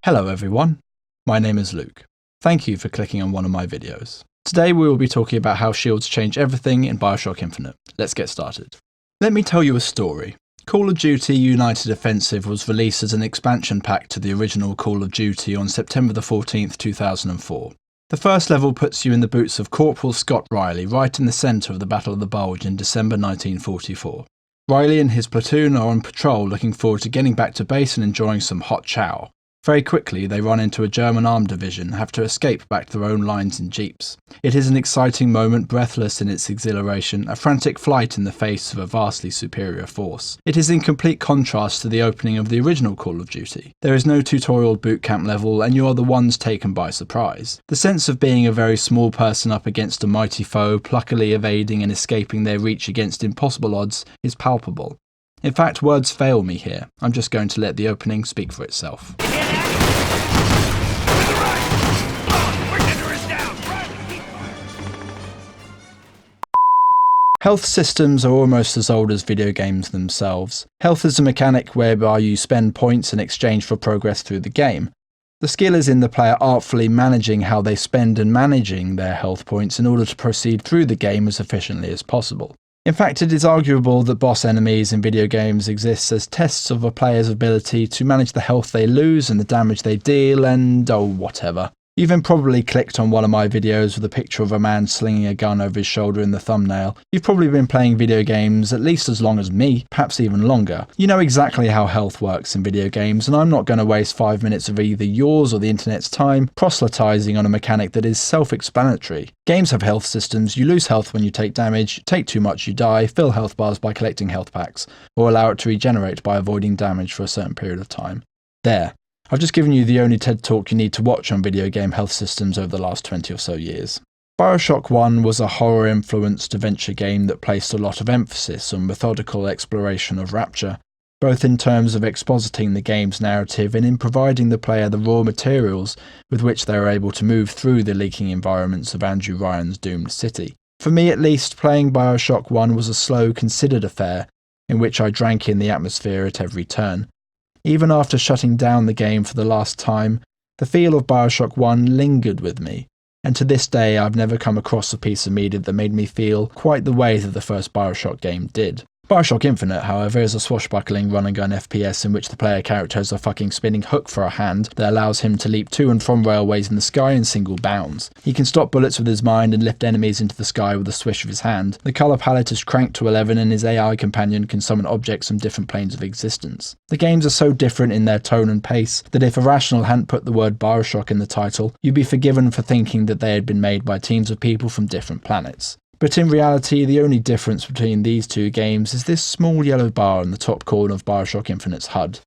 Hello everyone, my name is Luke. Thank you for clicking on one of my videos. Today we will be talking about how shields change everything in Bioshock Infinite. Let's get started. Let me tell you a story. Call of Duty United Offensive was released as an expansion pack to the original Call of Duty on September the 14th, 2004. The first level puts you in the boots of Corporal Scott Riley right in the centre of the Battle of the Bulge in December 1944. Riley and his platoon are on patrol looking forward to getting back to base and enjoying some hot chow. Very quickly, they run into a German armed division and have to escape back to their own lines in jeeps. It is an exciting moment, breathless in its exhilaration, a frantic flight in the face of a vastly superior force. It is in complete contrast to the opening of the original Call of Duty. There is no tutorial boot camp level, and you are the ones taken by surprise. The sense of being a very small person up against a mighty foe, pluckily evading and escaping their reach against impossible odds, is palpable. In fact, words fail me here. I'm just going to let the opening speak for itself. Health systems are almost as old as video games themselves. Health is a mechanic whereby you spend points in exchange for progress through the game. The skill is in the player artfully managing how they spend and managing their health points in order to proceed through the game as efficiently as possible. In fact, it is arguable that boss enemies in video games exist as tests of a player's ability to manage the health they lose and the damage they deal and whatever. You've then probably clicked on one of my videos with a picture of a man slinging a gun over his shoulder in the thumbnail. You've probably been playing video games at least as long as me, perhaps even longer. You know exactly how health works in video games, and I'm not going to waste 5 minutes of either yours or the internet's time proselytizing on a mechanic that is self-explanatory. Games have health systems. You lose health when you take damage, take too much you die, fill health bars by collecting health packs, or allow it to regenerate by avoiding damage for a certain period of time. There. I've just given you the only TED Talk you need to watch on video game health systems over the last 20 or so years. Bioshock 1 was a horror-influenced adventure game that placed a lot of emphasis on methodical exploration of Rapture, both in terms of expositing the game's narrative and in providing the player the raw materials with which they are able to move through the leaking environments of Andrew Ryan's doomed city. For me at least, playing Bioshock 1 was a slow, considered affair in which I drank in the atmosphere at every turn. Even after shutting down the game for the last time, the feel of Bioshock 1 lingered with me, and to this day I've never come across a piece of media that made me feel quite the way that the first Bioshock game did. Bioshock Infinite, however, is a swashbuckling run-and-gun FPS in which the player character has a fucking spinning hook for a hand that allows him to leap to and from railways in the sky in single bounds. He can stop bullets with his mind and lift enemies into the sky with a swish of his hand. The colour palette is cranked to 11 and his AI companion can summon objects from different planes of existence. The games are so different in their tone and pace that if Irrational hadn't put the word Bioshock in the title, you'd be forgiven for thinking that they had been made by teams of people from different planets. But in reality, the only difference between these two games is this small yellow bar in the top corner of Bioshock Infinite's HUD.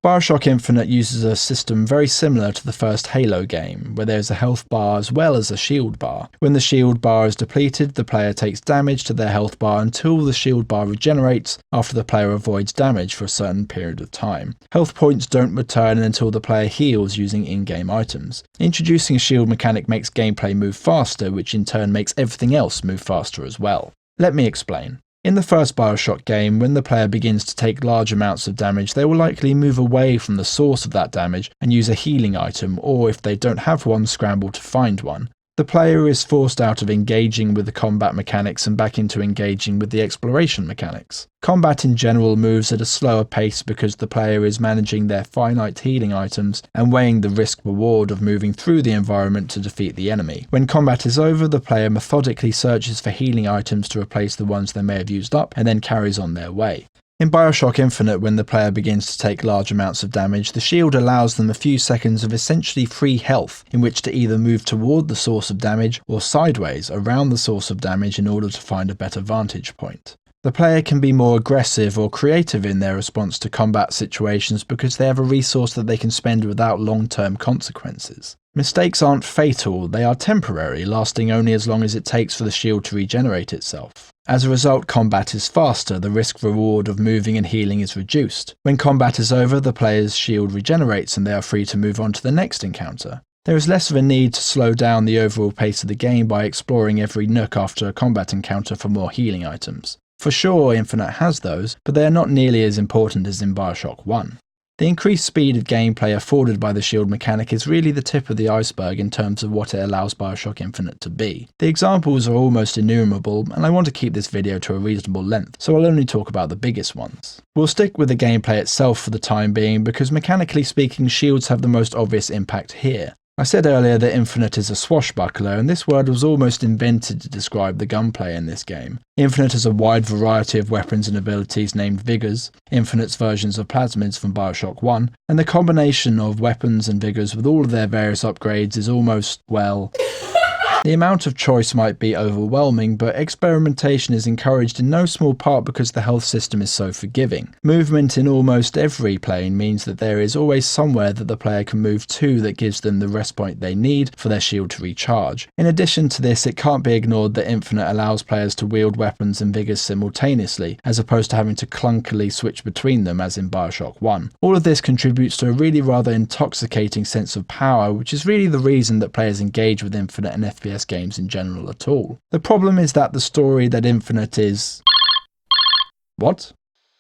Bioshock Infinite uses a system very similar to the first Halo game, where there is a health bar as well as a shield bar. When the shield bar is depleted, the player takes damage to their health bar until the shield bar regenerates after the player avoids damage for a certain period of time. Health points don't return until the player heals using in-game items. Introducing a shield mechanic makes gameplay move faster, which in turn makes everything else move faster as well. Let me explain. In the first Bioshock game, when the player begins to take large amounts of damage, they will likely move away from the source of that damage and use a healing item, or if they don't have one, scramble to find one. The player is forced out of engaging with the combat mechanics and back into engaging with the exploration mechanics. Combat in general moves at a slower pace because the player is managing their finite healing items and weighing the risk-reward of moving through the environment to defeat the enemy. When combat is over, the player methodically searches for healing items to replace the ones they may have used up and then carries on their way. In Bioshock Infinite, when the player begins to take large amounts of damage, the shield allows them a few seconds of essentially free health in which to either move toward the source of damage or sideways around the source of damage in order to find a better vantage point. The player can be more aggressive or creative in their response to combat situations because they have a resource that they can spend without long-term consequences. Mistakes aren't fatal, they are temporary, lasting only as long as it takes for the shield to regenerate itself. As a result, combat is faster, the risk-reward of moving and healing is reduced. When combat is over, the player's shield regenerates and they are free to move on to the next encounter. There is less of a need to slow down the overall pace of the game by exploring every nook after a combat encounter for more healing items. For sure, Infinite has those, but they are not nearly as important as in Bioshock 1. The increased speed of gameplay afforded by the shield mechanic is really the tip of the iceberg in terms of what it allows Bioshock Infinite to be. The examples are almost innumerable, and I want to keep this video to a reasonable length, so I'll only talk about the biggest ones. We'll stick with the gameplay itself for the time being because mechanically speaking shields have the most obvious impact here. I said earlier that Infinite is a swashbuckler, and this word was almost invented to describe the gunplay in this game. Infinite has a wide variety of weapons and abilities named Vigors, Infinite's versions of plasmids from Bioshock 1, and the combination of weapons and Vigors with all of their various upgrades is almost, well... The amount of choice might be overwhelming, but experimentation is encouraged in no small part because the health system is so forgiving. Movement in almost every plane means that there is always somewhere that the player can move to that gives them the rest point they need for their shield to recharge. In addition to this, it can't be ignored that Infinite allows players to wield weapons and vigors simultaneously, as opposed to having to clunkily switch between them as in Bioshock 1. All of this contributes to a really rather intoxicating sense of power, which is really the reason that players engage with Infinite and FPS games in general at all. The problem is that the story that Infinite is... What?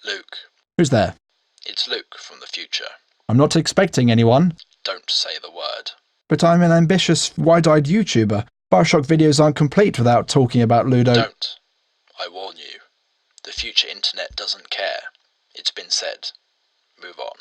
Luke. Who's there? It's Luke from the future. I'm not expecting anyone. Don't say the word. But I'm an ambitious, wide-eyed YouTuber. Bioshock videos aren't complete without talking about Ludo. Don't. I warn you. The future internet doesn't care. It's been said. Move on.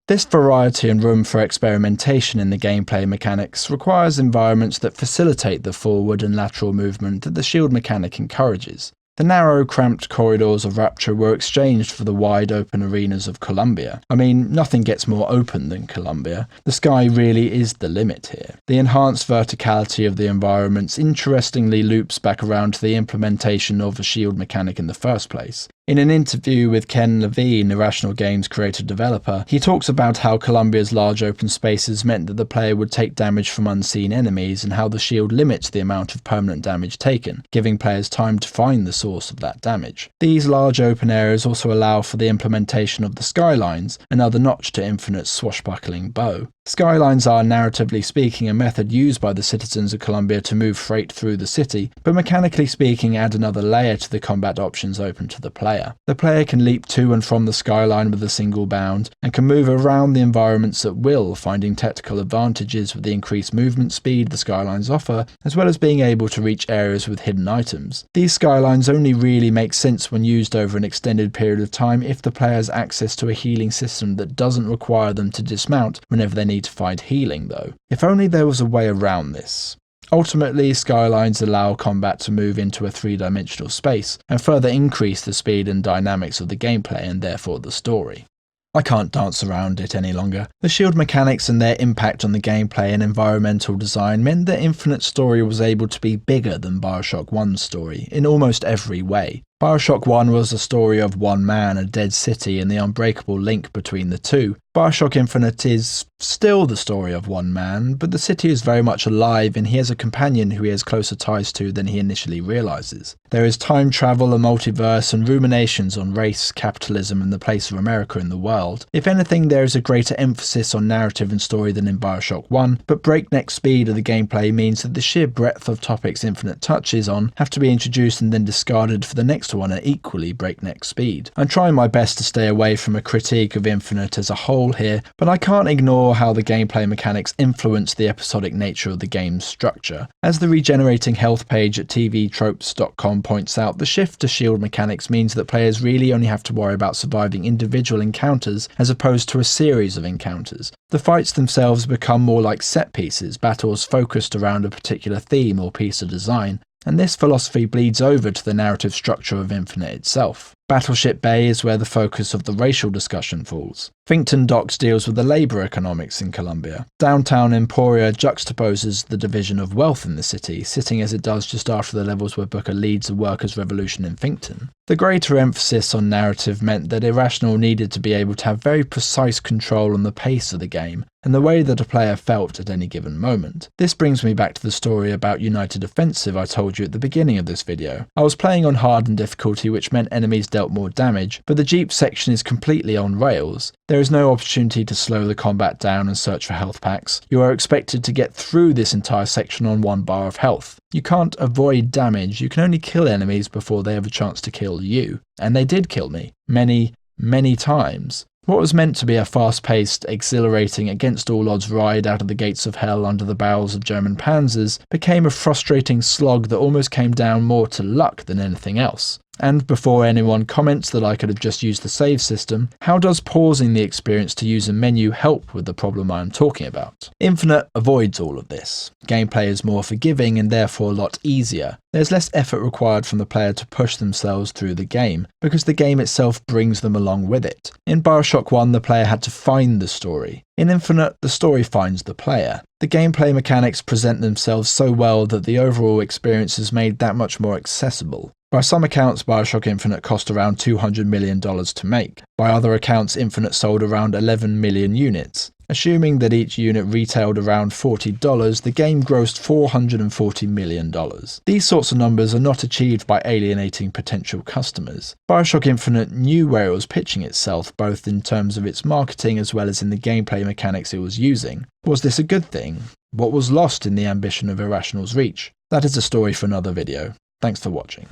This variety and room for experimentation in the gameplay mechanics requires environments that facilitate the forward and lateral movement that the shield mechanic encourages. The narrow, cramped corridors of Rapture were exchanged for the wide open arenas of Columbia. I mean, nothing gets more open than Columbia. The sky really is the limit here. The enhanced verticality of the environments interestingly loops back around to the implementation of a shield mechanic in the first place. In an interview with Ken Levine, Irrational Games creator-developer, he talks about how Columbia's large open spaces meant that the player would take damage from unseen enemies and how the shield limits the amount of permanent damage taken, giving players time to find the source of that damage. These large open areas also allow for the implementation of the skylines, another notch to Infinite's swashbuckling bow. Skylines are, narratively speaking, a method used by the citizens of Columbia to move freight through the city, but mechanically speaking add another layer to the combat options open to the player. The player can leap to and from the skyline with a single bound, and can move around the environments at will, finding tactical advantages with the increased movement speed the skylines offer, as well as being able to reach areas with hidden items. These skylines only really make sense when used over an extended period of time if the player has access to a healing system that doesn't require them to dismount whenever they need to find healing though. If only there was a way around this. Ultimately, skylines allow combat to move into a three-dimensional space, and further increase the speed and dynamics of the gameplay and therefore the story. I can't dance around it any longer. The shield mechanics and their impact on the gameplay and environmental design meant that Infinite's story was able to be bigger than Bioshock 1's story, in almost every way. Bioshock 1 was a story of one man, a dead city, and the unbreakable link between the two. Bioshock Infinite is still the story of one man, but the city is very much alive and he has a companion who he has closer ties to than he initially realises. There is time travel, a multiverse, and ruminations on race, capitalism, and the place of America in the world. If anything, there is a greater emphasis on narrative and story than in Bioshock 1, but breakneck speed of the gameplay means that the sheer breadth of topics Infinite touches on have to be introduced and then discarded for the next one at equally breakneck speed. I'm trying my best to stay away from a critique of Infinite as a whole here, but I can't ignore how the gameplay mechanics influence the episodic nature of the game's structure. As the regenerating health page at tvtropes.com points out, the shift to shield mechanics means that players really only have to worry about surviving individual encounters as opposed to a series of encounters. The fights themselves become more like set pieces, battles focused around a particular theme or piece of design, and this philosophy bleeds over to the narrative structure of Infinite itself. Battleship Bay is where the focus of the racial discussion falls. Finkton Docks deals with the labour economics in Columbia. Downtown Emporia juxtaposes the division of wealth in the city, sitting as it does just after the levels where Booker leads the workers' revolution in Finkton. The greater emphasis on narrative meant that Irrational needed to be able to have very precise control on the pace of the game, and the way that a player felt at any given moment. This brings me back to the story about United Offensive I told you at the beginning of this video. I was playing on hard and difficulty, which meant enemies dealt more damage, but the Jeep section is completely on rails. There is no opportunity to slow the combat down and search for health packs. You are expected to get through this entire section on 1 bar of health. You can't avoid damage, you can only kill enemies before they have a chance to kill you. And they did kill me. Many times. What was meant to be a fast-paced, exhilarating, against-all-odds ride out of the gates of hell under the barrels of German panzers became a frustrating slog that almost came down more to luck than anything else. And before anyone comments that I could have just used the save system, how does pausing the experience to use a menu help with the problem I am talking about? Infinite avoids all of this. Gameplay is more forgiving and therefore a lot easier. There's less effort required from the player to push themselves through the game, because the game itself brings them along with it. In Bioshock 1, the player had to find the story. In Infinite, the story finds the player. The gameplay mechanics present themselves so well that the overall experience is made that much more accessible. By some accounts, Bioshock Infinite cost around $200 million to make. By other accounts, Infinite sold around 11 million units. Assuming that each unit retailed around $40, the game grossed $440 million. These sorts of numbers are not achieved by alienating potential customers. Bioshock Infinite knew where it was pitching itself, both in terms of its marketing as well as in the gameplay mechanics it was using. Was this a good thing? What was lost in the ambition of Irrational's reach? That is a story for another video. Thanks for watching.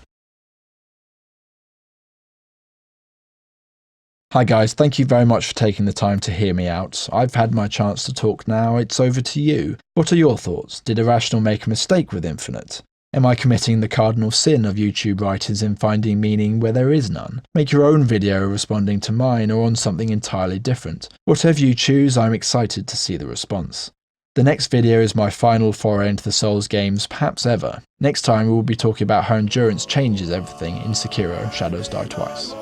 Hi guys, thank you very much for taking the time to hear me out. I've had my chance to talk now, it's over to you. What are your thoughts? Did Irrational make a mistake with Infinite? Am I committing the cardinal sin of YouTube writers in finding meaning where there is none? Make your own video responding to mine or on something entirely different. Whatever you choose, I'm excited to see the response. The next video is my final foray into the Souls games, perhaps ever. Next time we will be talking about how endurance changes everything in Sekiro: Shadows Die Twice.